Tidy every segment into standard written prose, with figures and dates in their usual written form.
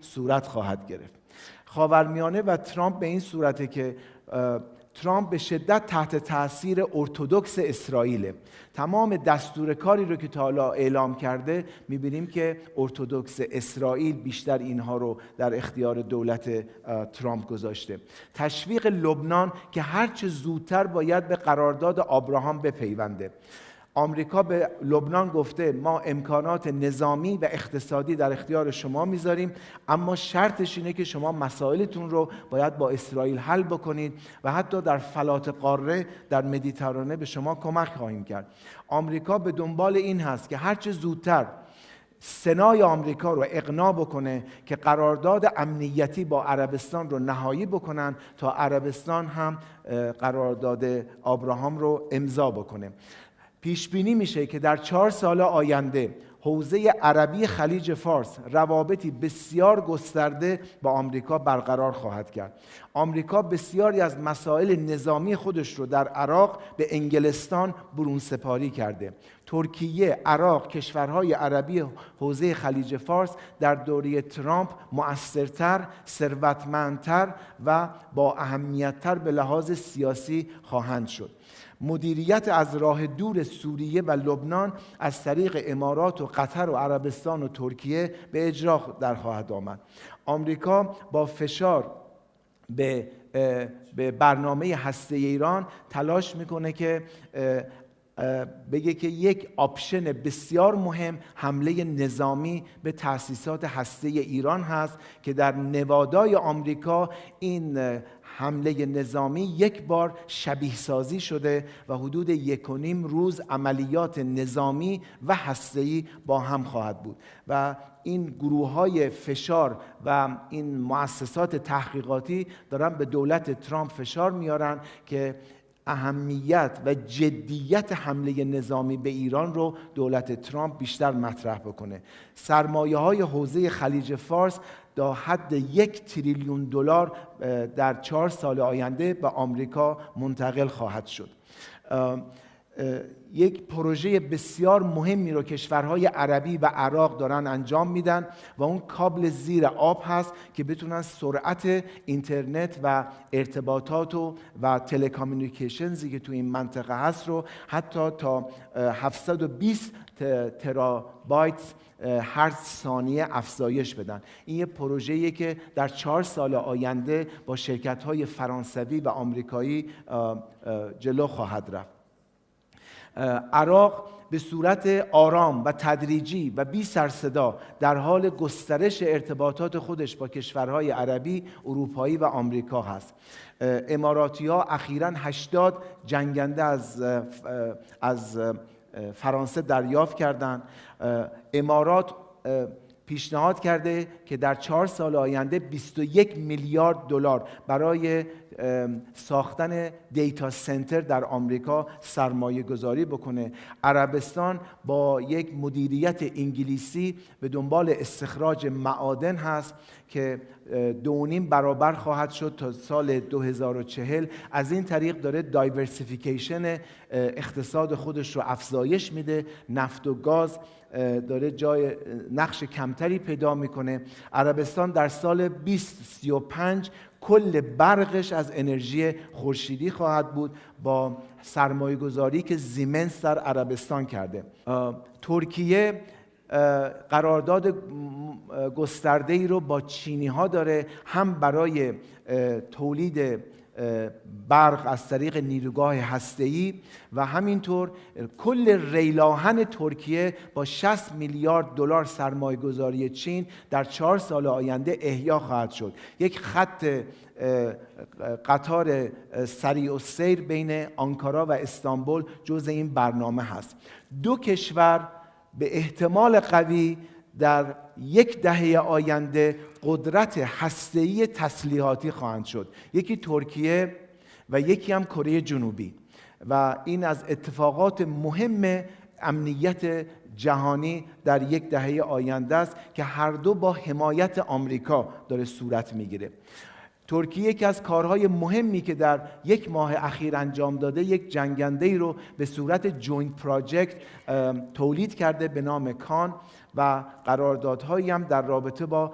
صورت خواهد گرفت. خاورمیانه و ترامپ به این صورته که ترامپ به شدت تحت تاثیر ارتدوکس اسرائیل. تمام دستور کاری رو که تا حالا اعلام کرده می‌بینیم که ارتدوکس اسرائیل بیشتر اینها رو در اختیار دولت ترامپ گذاشته. تشویق لبنان که هرچه زودتر باید به قرارداد آبراهام بپیونده. آمریکا به لبنان گفته ما امکانات نظامی و اقتصادی در اختیار شما میذاریم، اما شرطش اینه که شما مسائلتون رو باید با اسرائیل حل بکنید و حتی در فلات قاره در مدیترانه به شما کمک خواهیم کرد. آمریکا به دنبال این هست که هرچه زودتر سنای آمریکا رو اقناع بکنه که قرارداد امنیتی با عربستان رو نهایی بکنن تا عربستان هم قرارداد آبراهام رو امضا بکنه. پیش بینی میشه که در 4 سال آینده حوزه عربی خلیج فارس روابطی بسیار گسترده با آمریکا برقرار خواهد کرد. آمریکا بسیاری از مسائل نظامی خودش رو در عراق به انگلستان برون سپاری کرده. ترکیه، عراق، کشورهای عربی حوزه خلیج فارس در دوره ترامپ مؤثرتر، ثروتمندتر و با اهمیتتر به لحاظ سیاسی خواهند شد. مدیریت از راه دور سوریه و لبنان از طریق امارات و قطر و عربستان و ترکیه به اجرا در خواهد آمد. آمریکا با فشار به برنامه هسته ایران تلاش میکنه که بگه که یک آپشن بسیار مهم حمله نظامی به تأسیسات هسته ایران هست که در نوادای آمریکا این حمله نظامی یک بار شبیه سازی شده و حدود 1.5 روز عملیات نظامی و هسته‌ای با هم خواهد بود و این گروه‌های فشار و این مؤسسات تحقیقاتی دارن به دولت ترامپ فشار میارن که اهمیت و جدیت حمله نظامی به ایران رو دولت ترامپ بیشتر مطرح بکنه. سرمایه‌های حوزه خلیج فارس تا حد 1 تریلیون دلار در 4 سال آینده به آمریکا منتقل خواهد شد. یک پروژه بسیار مهمی رو کشورهای عربی و عراق دارن انجام میدن و اون کابل زیر آب هست که بتونن سرعت اینترنت و ارتباطات و تلکامیونیکیشنزی که تو این منطقه هست رو حتی تا 720 ترابایت هر ثانیه افزایش بدن. این یه پروژه‌ایه که در 4 سال آینده با شرکت‌های فرانسوی و آمریکایی جلو خواهد رفت. عراق به صورت آرام و تدریجی و بی سر صدا در حال گسترش ارتباطات خودش با کشورهای عربی، اروپایی و آمریکا هست. اماراتی‌ها اخیراً 80 جنگنده از فرانسه دریافت کردند. امارات پیشنهاد کرده که در 4 سال آینده 21 میلیارد دلار برای ساختن دیتا سنتر در آمریکا سرمایه گذاری بکنه. عربستان با یک مدیریت انگلیسی به دنبال استخراج معادن هست که 2.5 برابر خواهد شد تا سال 2040. از این طریق داره دایورسیفیکیشن اقتصاد خودش رو افزایش میده. نفت و گاز داره جای نقش کمتری پیدا میکنه. عربستان در سال 2035 کل برقش از انرژی خورشیدی خواهد بود با سرمایه گذاری که زیمنس در عربستان کرده. ترکیه قرارداد گسترده‌ای رو با چینی ها داره، هم برای تولید برق از طریق نیروگاه هسته‌ای و همینطور کل ریلاهن ترکیه با 60 میلیارد دلار سرمایه گذاری چین در 4 سال آینده احیا خواهد شد. یک خط قطار سریع السیر بین آنکارا و استانبول جزء این برنامه هست. 2 کشور به احتمال قوی در 1 دهه آینده قدرت هسته‌ای تسلیحاتی خواهند شد. یکی ترکیه و یکی هم کره جنوبی و این از اتفاقات مهم امنیت جهانی در 1 دهه آینده است که هر دو با حمایت آمریکا داره صورت میگیره. ترکیه یکی از کارهای مهمی که در 1 ماه اخیر انجام داده، یک جنگنده‌ای رو به صورت جوینت پراجکت تولید کرده به نام کان و قراردادهایی هم در رابطه با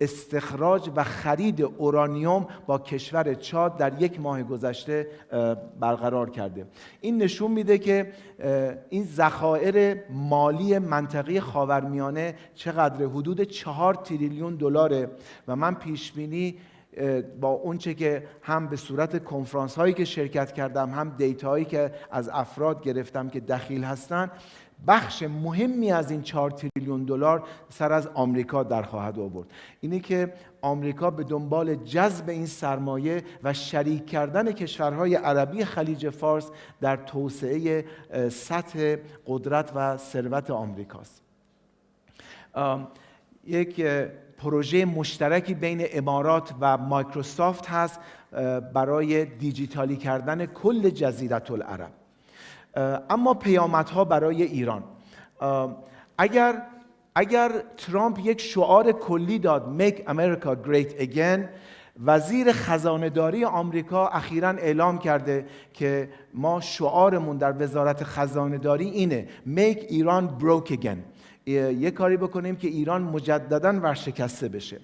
استخراج و خرید اورانیوم با کشور چاد در 1 ماه گذشته برقرار کرده. این نشون میده که این ذخایر مالی منطقه خاورمیانه چقدر، حدود 4 تریلیون دلاره و من پیش بینی با اونچه که هم به صورت کنفرانس هایی که شرکت کردم، هم دیتا هایی که از افراد گرفتم که دخیل هستن، بخش مهمی از این 4 تریلیون دلار سر از آمریکا در خواهد آورد. اینه که آمریکا به دنبال جذب این سرمایه و شریک کردن کشورهای عربی خلیج فارس در توسعه سطح قدرت و ثروت آمریکاست. یک پروژه مشترکی بین امارات و مایکروسافت هست برای دیجیتالی کردن کل جزیره العرب. اما پیامدها برای ایران، اگر ترامپ یک شعار کلی داد Make America Great Again، وزیر خزانه‌داری آمریکا اخیراً اعلام کرده که ما شعارمون در وزارت خزانه‌داری اینه Make Iran Broke Again، یک کاری بکنیم که ایران مجدداً ورشکسته بشه.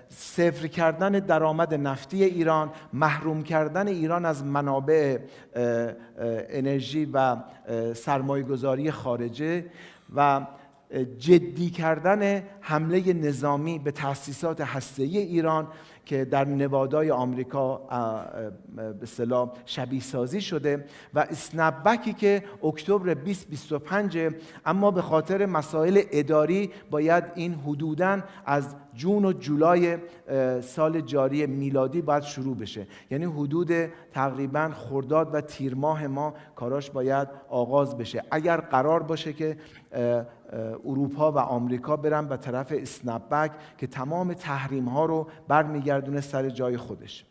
صفر کردن درآمد نفتی ایران، محروم کردن ایران از منابع انرژی و سرمایه‌گذاری خارجه و جدی کردن حمله نظامی به تأسیسات هسته‌ای ایران که در نوادای آمریکا به اصطلاح شبیه سازی شده و اسنپ بکی که اکتبر 2025، اما به خاطر مسائل اداری باید این حدوداً از جون و جولای سال جاری میلادی باید شروع بشه، یعنی حدود تقریباً خرداد و تیر ماه ما کاراش باید آغاز بشه اگر قرار باشه که اروپا و آمریکا برن به طرف اسنپ بک که تمام تحریم ها رو برمیگردونه سر جای خودش.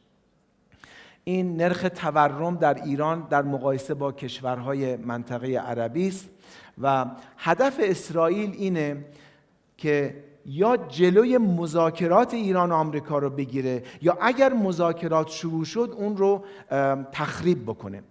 این نرخ تورم در ایران در مقایسه با کشورهای منطقه عربی است و هدف اسرائیل اینه که یا جلوی مذاکرات ایران و آمریکا رو بگیره یا اگر مذاکرات شروع شد اون رو تخریب بکنه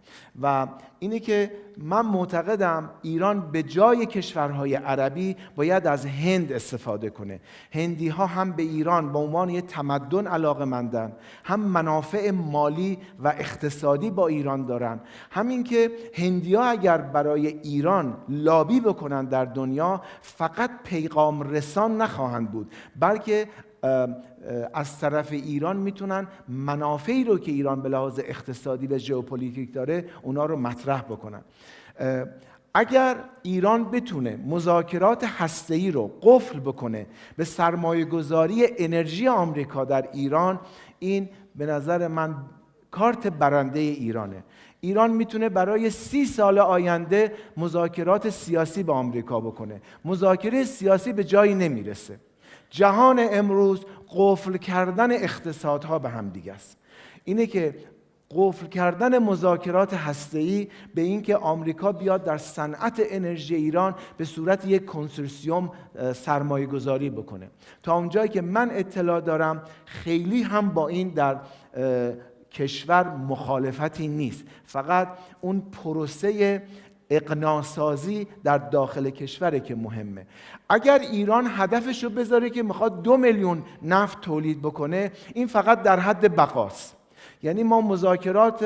و اینه که من معتقدم ایران به جای کشورهای عربی باید از هند استفاده کنه. هندی ها هم به ایران به عنوان یک تمدن علاقه‌مندن، هم منافع مالی و اقتصادی با ایران دارن، همین که هندی ها اگر برای ایران لابی بکنن در دنیا فقط پیغام رسان نخواهند بود، بلکه از طرف ایران میتونن منافعی رو که ایران به لحاظ اقتصادی و ژئوپلیتیک داره اونا رو مطرح بکنن. اگر ایران بتونه مذاکرات هسته‌ای رو قفل بکنه به سرمایه‌گذاری انرژی آمریکا در ایران، این به نظر من کارت برنده ایرانه. ایران میتونه برای 30 سال آینده مذاکرات سیاسی با آمریکا بکنه. مذاکره سیاسی به جایی نمیرسه. جهان امروز قفل کردن اقتصادها به هم دیگه است. اینه که قفل کردن مذاکرات هسته‌ای به این که آمریکا بیاد در صنعت انرژی ایران به صورت یک کنسورسیوم سرمایه گذاری بکنه. تا اونجایی که من اطلاع دارم خیلی هم با این در کشور مخالفتی نیست، فقط اون پروسه اقناع‌سازی در داخل کشوره که مهمه. اگر ایران هدفشو بذاره که میخواد 2 میلیون نفت تولید بکنه، این فقط در حد بقاست. یعنی ما مذاکرات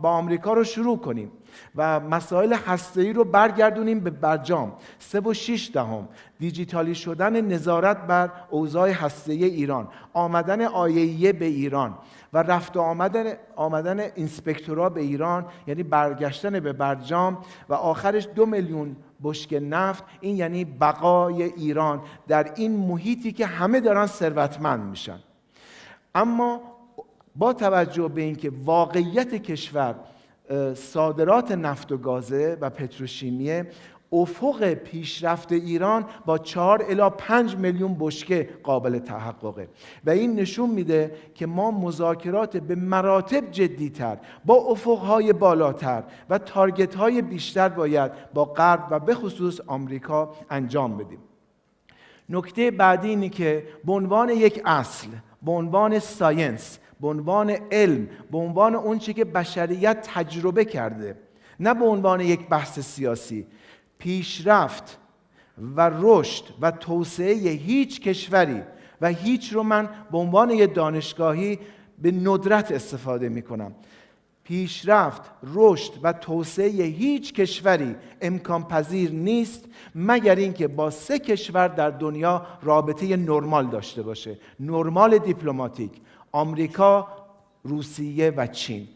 با آمریکا رو شروع کنیم و مسائل هسته‌ای رو برگردونیم به برجام. 3.6 دیجیتالی شدن نظارت بر اوضاع هسته‌ای ایران، آمدن آیه به ایران و رفت و آمدن اینسپکتورها به ایران، یعنی برگشتن به برجام و آخرش 2 میلیون بشکه نفت. این یعنی بقای ایران در این محیطی که همه دارن ثروتمند میشن. اما با توجه به اینکه واقعیت کشور صادرات نفت و گازه و پتروشیمیه، افق پیشرفت ایران با 4 الی 5 میلیون بشکه قابل تحققه و این نشون میده که ما مذاکرات به مراتب جدی‌تر با افقهای بالاتر و تارگت‌های بیشتر باید با غرب و به خصوص آمریکا انجام بدیم. نکته بعدی اینه که به عنوان یک اصل، به عنوان ساینس، به عنوان علم، به عنوان اون چیزی که بشریت تجربه کرده، نه به عنوان یک بحث سیاسی، پیشرفت و رشد و توسعه هیچ کشوری و هیچ رو من به عنوان یه دانشگاهی به ندرت استفاده میکنم. پیشرفت، رشد و توسعه هیچ کشوری امکان پذیر نیست مگر اینکه با 3 کشور در دنیا رابطه نرمال داشته باشه. نرمال دیپلماتیک: آمریکا، روسیه و چین.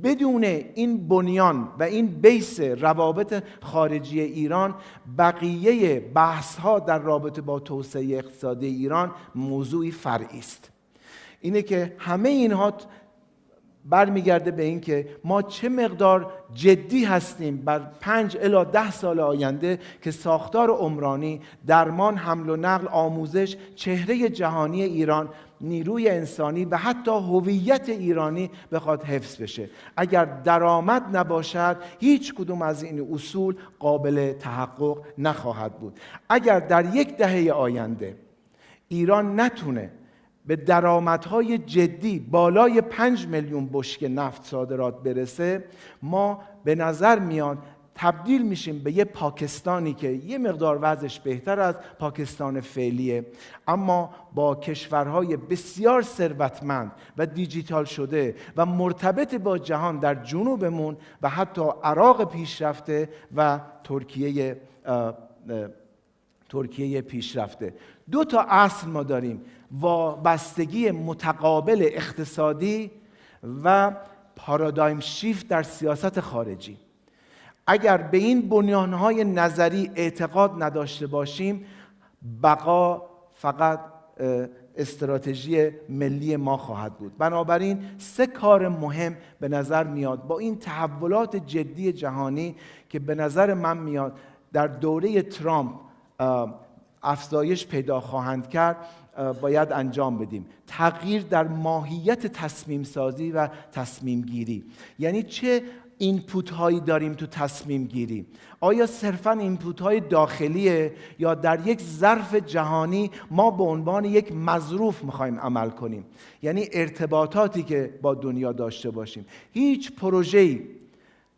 بدون این بنیان و این بیس روابط خارجی ایران، بقیه بحث‌ها در رابطه با توسعه اقتصادی ایران موضوعی فرعی است. اینه که همه اینها برمیگرده به این که ما چه مقدار جدی هستیم بر 5 الی 10 سال آینده که ساختار عمرانی، درمان، حمل و نقل، آموزش، چهره جهانی ایران، نیروی انسانی و حتی هویت ایرانی بخواد حفظ بشه. اگر درآمد نباشد، هیچ کدوم از این اصول قابل تحقق نخواهد بود. اگر در 1 دهه آینده ایران نتونه به درآمدهای جدی بالای 5 میلیون بشکه نفت صادرات برسه، ما به نظر میاد تبدیل میشیم به یه پاکستانی که یه مقدار وضعش بهتر از پاکستان فعلیه، اما با کشورهای بسیار ثروتمند و دیجیتال شده و مرتبط با جهان در جنوبمون و حتی عراق پیشرفته و ترکیه پیشرفته. 2 تا اصل ما داریم: وابستگی متقابل اقتصادی و پارادایم شیفت در سیاست خارجی. اگر به این بنیانهای نظری اعتقاد نداشته باشیم، بقا فقط استراتژی ملی ما خواهد بود. بنابراین 3 کار مهم به نظر میاد با این تحولات جدی جهانی که به نظر من میاد در دوره ترامپ افزایش پیدا خواهند کرد، باید انجام بدیم. تغییر در ماهیت تصمیم سازی و تصمیم گیری. یعنی چه اینپوت هایی داریم تو تصمیم گیری؟ آیا صرفاً اینپوت های داخلیه یا در یک ظرف جهانی ما به عنوان یک مظروف میخوایم عمل کنیم؟ یعنی ارتباطاتی که با دنیا داشته باشیم. هیچ پروژه‌ای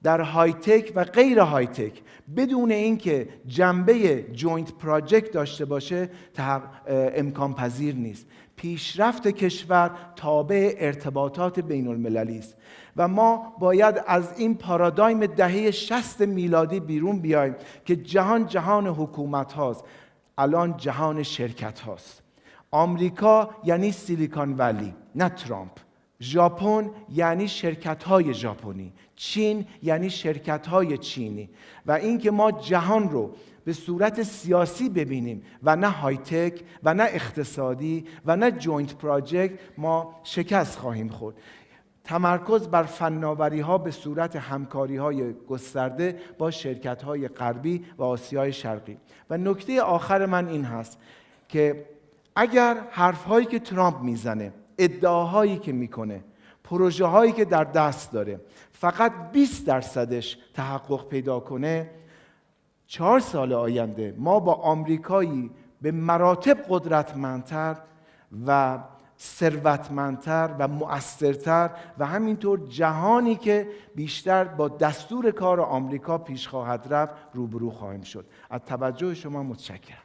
در های تک و غیر های تک بدون اینکه جنبه جوینت پراجکت داشته باشه امکان پذیر نیست. پیشرفت کشور تابع ارتباطات بین المللی است و ما باید از این پارادایم دهه 60 میلادی بیرون بیایم که جهان حکومت هاست، الان جهان شرکت هاست. آمریکا یعنی سیلیکون ولی، نه ترامپ. ژاپن یعنی شرکت‌های ژاپنی، چین یعنی شرکت‌های چینی. و اینکه ما جهان رو به صورت سیاسی ببینیم و نه های تک و نه اقتصادی و نه جوینت پراجکت، ما شکست خواهیم خورد. تمرکز بر فناوری‌ها به صورت همکاری‌های گسترده با شرکت‌های غربی و آسیای شرقی. و نکته آخر من این هست که اگر حرف‌هایی که ترامپ میزنه، ادعاهایی که میکنه، پروژه هایی که در دست داره فقط 20% تحقق پیدا کنه، 4 سال آینده ما با آمریکایی به مراتب قدرتمندتر و ثروتمندتر و مؤثرتر و همینطور جهانی که بیشتر با دستور کار آمریکا پیش خواهد رفت روبرو خواهیم شد. از توجه شما متشکرم.